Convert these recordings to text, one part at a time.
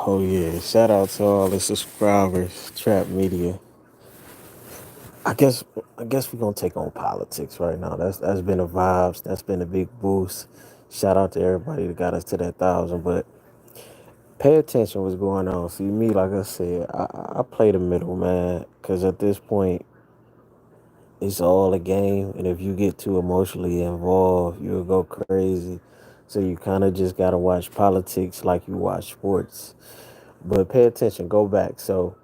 Oh yeah, shout out to all the subscribers, Trap Media. I guess I guess we're gonna take on politics right now. That's been the vibes. That's been a big boost. Shout out to everybody that got us to that 1,000. But pay attention what's going on. See me, like I said, I play the middle, man. Cause at this point, it's all a game, and if you get too emotionally involved, you'll go crazy. So you kind of just gotta watch politics like you watch sports. But pay attention. Go back. So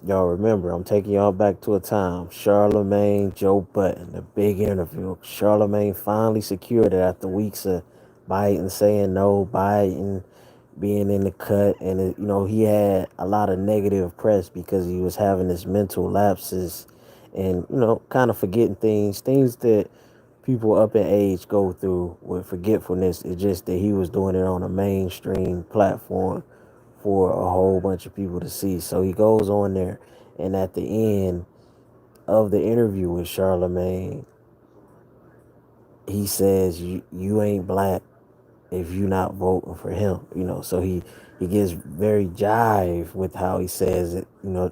y'all remember, I'm taking y'all back to a time. Charlemagne, Joe Button, the big interview. Charlemagne finally secured it after weeks of Biden saying no, Biden being in the cut. And, he had a lot of negative press because he was having this mental lapses and, kind of forgetting things that people up in age go through with forgetfulness. It's just that he was doing it on a mainstream platform for a whole bunch of people to see. So he goes on there, and at the end of the interview with Charlemagne, he says, "You ain't black if you not voting for him." So he gets very jive with how he says it.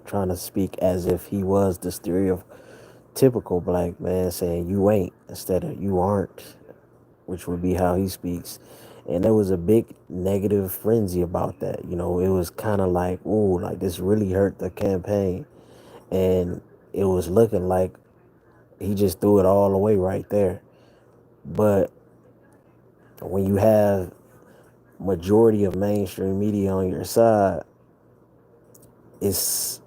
Trying to speak as if he was the stereotypical black man, saying "you ain't" instead of "you aren't," which would be how he speaks. And there was a big negative frenzy about that. It was kind of like, ooh, like this really hurt the campaign. And it was looking like he just threw it all away right there. But when you have majority of mainstream media on your side, it's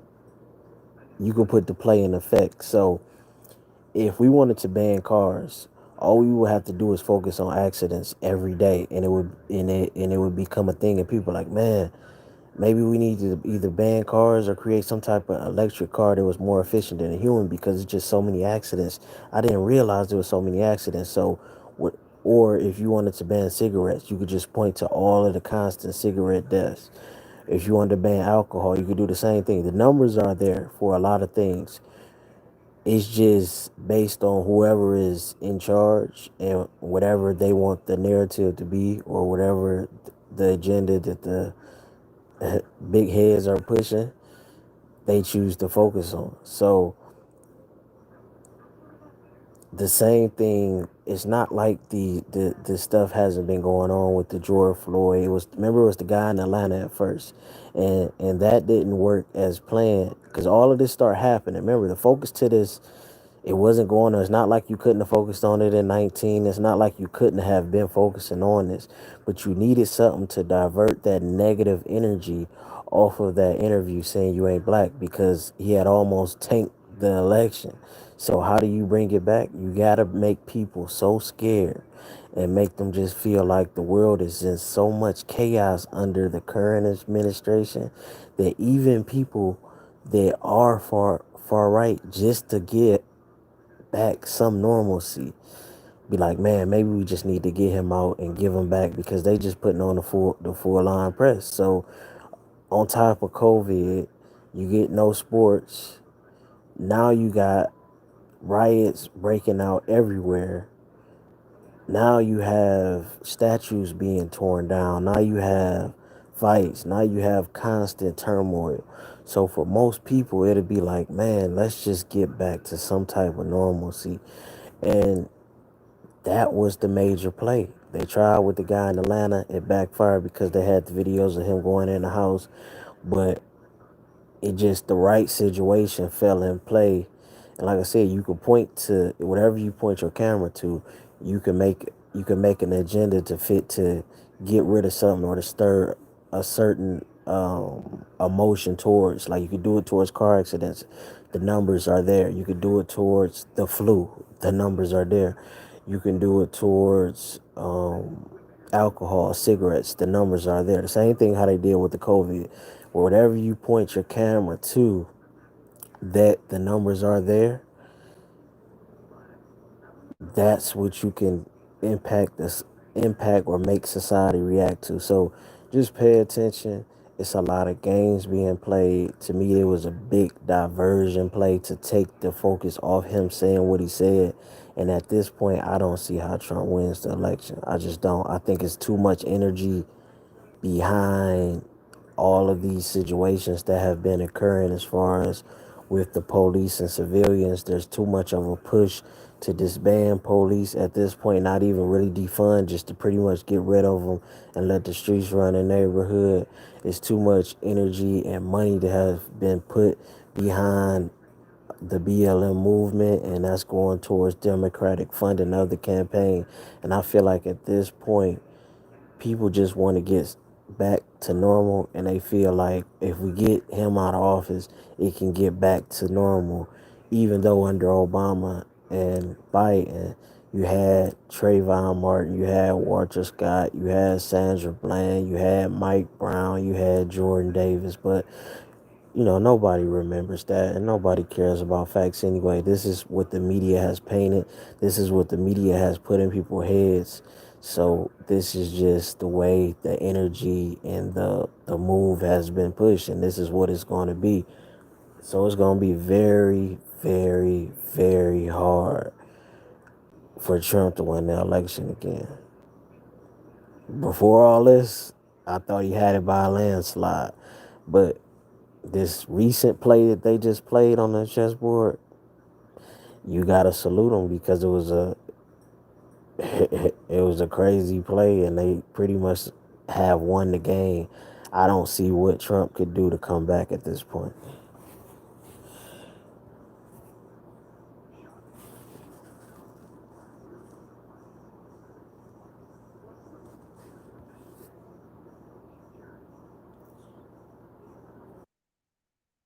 you can put the play in effect. So if we wanted to ban cars, all we would have to do is focus on accidents every day, and it would become a thing. And people are like, man, maybe we need to either ban cars or create some type of electric car that was more efficient than a human because it's just so many accidents. I didn't realize there was so many accidents. So, what? Or if you wanted to ban cigarettes, you could just point to all of the constant cigarette deaths. If you wanted to ban alcohol, you could do the same thing. The numbers are there for a lot of things. It's just based on whoever is in charge and whatever they want the narrative to be, or whatever the agenda that the big heads are pushing, they choose to focus on. So the same thing, it's not like the stuff hasn't been going on with the George Floyd. It was the guy in Atlanta at first, and that didn't work as planned because all of this started happening. Remember, the focus to this, it wasn't going on. It's not like you couldn't have focused on it in 19. It's not like you couldn't have been focusing on this, but you needed something to divert that negative energy off of that interview saying you ain't black, because he had almost tanked the election. So how do you bring it back? You got to make people so scared and make them just feel like the world is in so much chaos under the current administration that even people that are far right, just to get back some normalcy, be like, man, maybe we just need to get him out and give him back, because they just putting on the full line press. So on top of COVID, you get no sports. Now you got riots breaking out everywhere. Now you have statues being torn down. Now you have fights. Now you have constant turmoil. So for most people, it'll be like, man, let's just get back to some type of normalcy. And that was the major play. They tried with the guy in Atlanta. It backfired because they had the videos of him going in the house. But it just, the right situation fell in play. And like I said, you can point to whatever you point your camera to. You can make an agenda to fit to get rid of something or to stir a certain emotion towards. Like, you could do it towards car accidents. The numbers are there. You could do it towards the flu. The numbers are there. You can do it towards alcohol, cigarettes. The numbers are there. The same thing how they did with the COVID. Whatever you point your camera to, that the numbers are there, that's what you can impact or make society react to. So just pay attention. It's a lot of games being played. To me, it was a big diversion play to take the focus off him saying what he said. And at this point, I don't see how Trump wins the election. I just don't. I think it's too much energy behind all of these situations that have been occurring as far as with the police and civilians. There's too much of a push to disband police at this point, not even really defund, just to pretty much get rid of them and let the streets run the neighborhood. It's too much energy and money to have been put behind the BLM movement, and that's going towards Democratic funding of the campaign. And I feel like at this point, people just want to get back to normal, and they feel like if we get him out of office, it can get back to normal. Even though under Obama and Biden, you had Trayvon Martin, you had Walter Scott, you had Sandra Bland, you had Mike Brown, you had Jordan Davis, but nobody remembers that, and nobody cares about facts anyway. This is what the media has painted. This is what the media has put in people's heads. So this is just the way the energy and the move has been pushed, and this is what it's going to be. So it's going to be very, very, very hard for Trump to win the election again. Before all this, I thought he had it by a landslide, but this recent play that they just played on the chessboard, you gotta salute them, because it was a it was a crazy play, and they pretty much have won the game. I don't see what Trump could do to come back at this point.